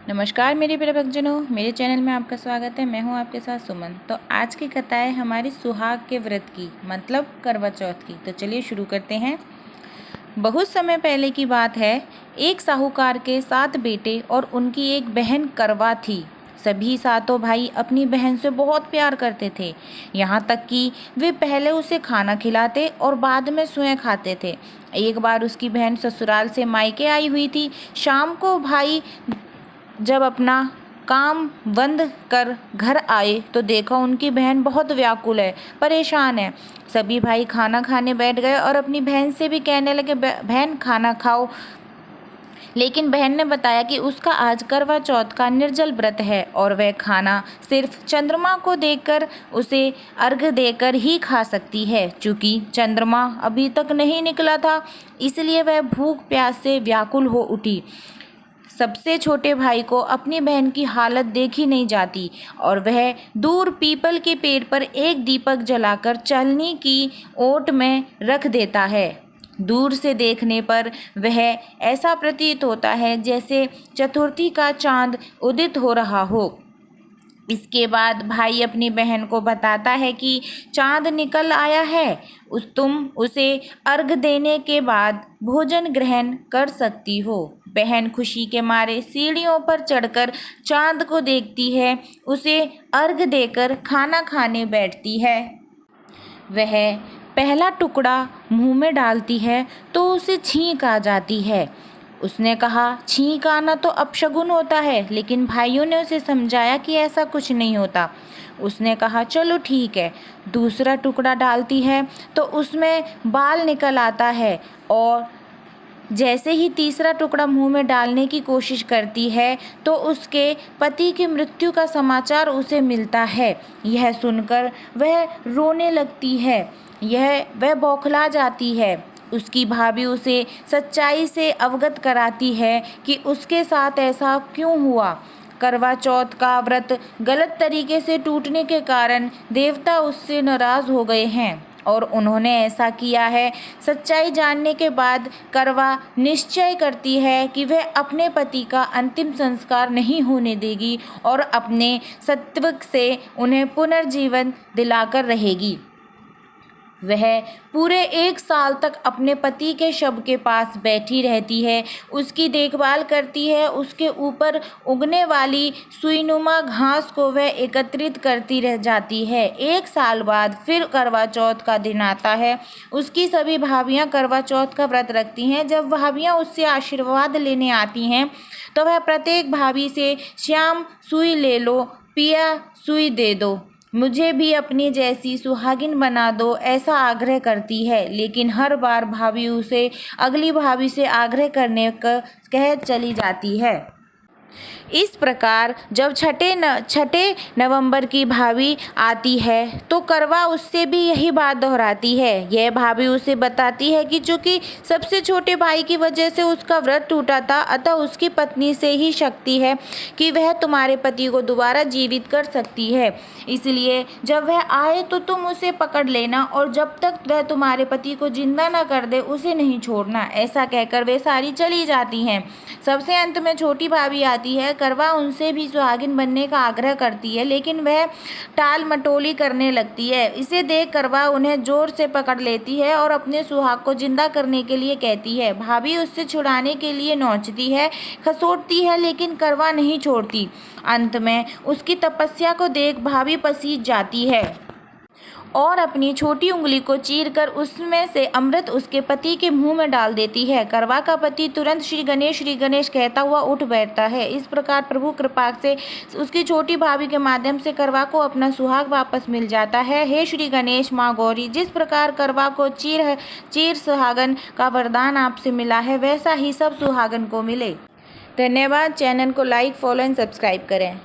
नमस्कार मेरे प्रिय भक्तजनों, मेरे चैनल में आपका स्वागत है। मैं हूं आपके साथ सुमन। तो आज की कथा है हमारी सुहाग के व्रत की, मतलब करवा चौथ की। तो चलिए शुरू करते हैं। बहुत समय पहले की बात है। एक साहूकार के 7 बेटे और उनकी एक बहन करवा थी। सभी सातों भाई अपनी बहन से बहुत प्यार करते थे, यहाँ तक कि वे पहले उसे खाना खिलाते और बाद में स्वयं खाते थे। एक बार उसकी बहन ससुराल से मायके आई हुई थी। शाम को भाई जब अपना काम बंद कर घर आए तो देखा उनकी बहन बहुत व्याकुल है, परेशान है। सभी भाई खाना खाने बैठ गए और अपनी बहन से भी कहने लगे, बहन खाना खाओ। लेकिन बहन ने बताया कि उसका आज करवा चौथ का निर्जल व्रत है और वह खाना सिर्फ चंद्रमा को देखकर, उसे अर्घ्य देकर ही खा सकती है। चूँकि चंद्रमा अभी तक नहीं निकला था, इसलिए वह भूख प्यास से व्याकुल हो उठी। सबसे छोटे भाई को अपनी बहन की हालत देखी नहीं जाती और वह दूर पीपल के पेड़ पर एक दीपक जलाकर चलनी की ओट में रख देता है। दूर से देखने पर वह ऐसा प्रतीत होता है जैसे चतुर्थी का चांद उदित हो रहा हो। इसके बाद भाई अपनी बहन को बताता है कि चांद निकल आया है, तुम उसे अर्घ देने के बाद भोजन ग्रहण कर सकती हो। बहन खुशी के मारे सीढ़ियों पर चढ़कर चांद को देखती है, उसे अर्घ देकर खाना खाने बैठती है। वह पहला टुकड़ा मुंह में डालती है तो उसे छींक आ जाती है। उसने कहा, छींक आना तो अपशगुन होता है, लेकिन भाइयों ने उसे समझाया कि ऐसा कुछ नहीं होता। उसने कहा, चलो ठीक है। दूसरा टुकड़ा डालती है तो उसमें बाल निकल आता है और जैसे ही तीसरा टुकड़ा मुंह में डालने की कोशिश करती है तो उसके पति की मृत्यु का समाचार उसे मिलता है। यह सुनकर वह रोने लगती है, वह बौखला जाती है। उसकी भाभी उसे सच्चाई से अवगत कराती है कि उसके साथ ऐसा क्यों हुआ। करवा चौथ का व्रत गलत तरीके से टूटने के कारण देवता उससे नाराज़ हो गए हैं और उन्होंने ऐसा किया है। सच्चाई जानने के बाद करवा निश्चय करती है कि वह अपने पति का अंतिम संस्कार नहीं होने देगी और अपने सत्व से उन्हें पुनर्जीवन दिलाकर रहेगी। वह पूरे 1 साल तक अपने पति के शव के पास बैठी रहती है, उसकी देखभाल करती है। उसके ऊपर उगने वाली सुईनुमा घास को वह एकत्रित करती रह जाती है। 1 साल बाद फिर करवा चौथ का दिन आता है। उसकी सभी भाभियां करवा चौथ का व्रत रखती हैं। जब भाभियां उससे आशीर्वाद लेने आती हैं तो वह प्रत्येक भाभी से, श्याम सुई ले लो, पिया सुई दे दो, मुझे भी अपनी जैसी सुहागिन बना दो, ऐसा आग्रह करती है। लेकिन हर बार भाभी उसे अगली भाभी से आग्रह करने का कह चली जाती है। इस प्रकार जब छठे नवंबर की भाभी आती है तो करवा उससे भी यही बात दोहराती है। यह भाभी उसे बताती है कि चूंकि सबसे छोटे भाई की वजह से उसका व्रत टूटा था, अतः उसकी पत्नी से ही शक्ति है कि वह तुम्हारे पति को दोबारा जीवित कर सकती है। इसलिए जब वह आए तो तुम उसे पकड़ लेना और जब तक वह तुम्हारे पति को जिंदा न कर दे उसे नहीं छोड़ना। ऐसा कहकर वे सारी चली जाती हैं। सबसे अंत में छोटी भाभी आती है। करवा उनसे भी सुहागिन बनने का आग्रह करती है, लेकिन वह टाल मटोली करने लगती है। इसे देख करवा उन्हें जोर से पकड़ लेती है और अपने सुहाग को जिंदा करने के लिए कहती है। भाभी उससे छुड़ाने के लिए नोचती है, खसोटती है, लेकिन करवा नहीं छोड़ती। अंत में उसकी तपस्या को देख भाभी पसीज जाती है और अपनी छोटी उंगली को चीरकर उसमें से अमृत उसके पति के मुंह में डाल देती है। करवा का पति तुरंत श्री गणेश कहता हुआ उठ बैठता है। इस प्रकार प्रभु कृपा से उसकी छोटी भाभी के माध्यम से करवा को अपना सुहाग वापस मिल जाता है। हे श्री गणेश, माँ गौरी, जिस प्रकार करवा को चीर सुहागन का वरदान आपसे मिला है, वैसा ही सब सुहागन को मिले। धन्यवाद। चैनल को लाइक, फॉलो एंड सब्सक्राइब करें।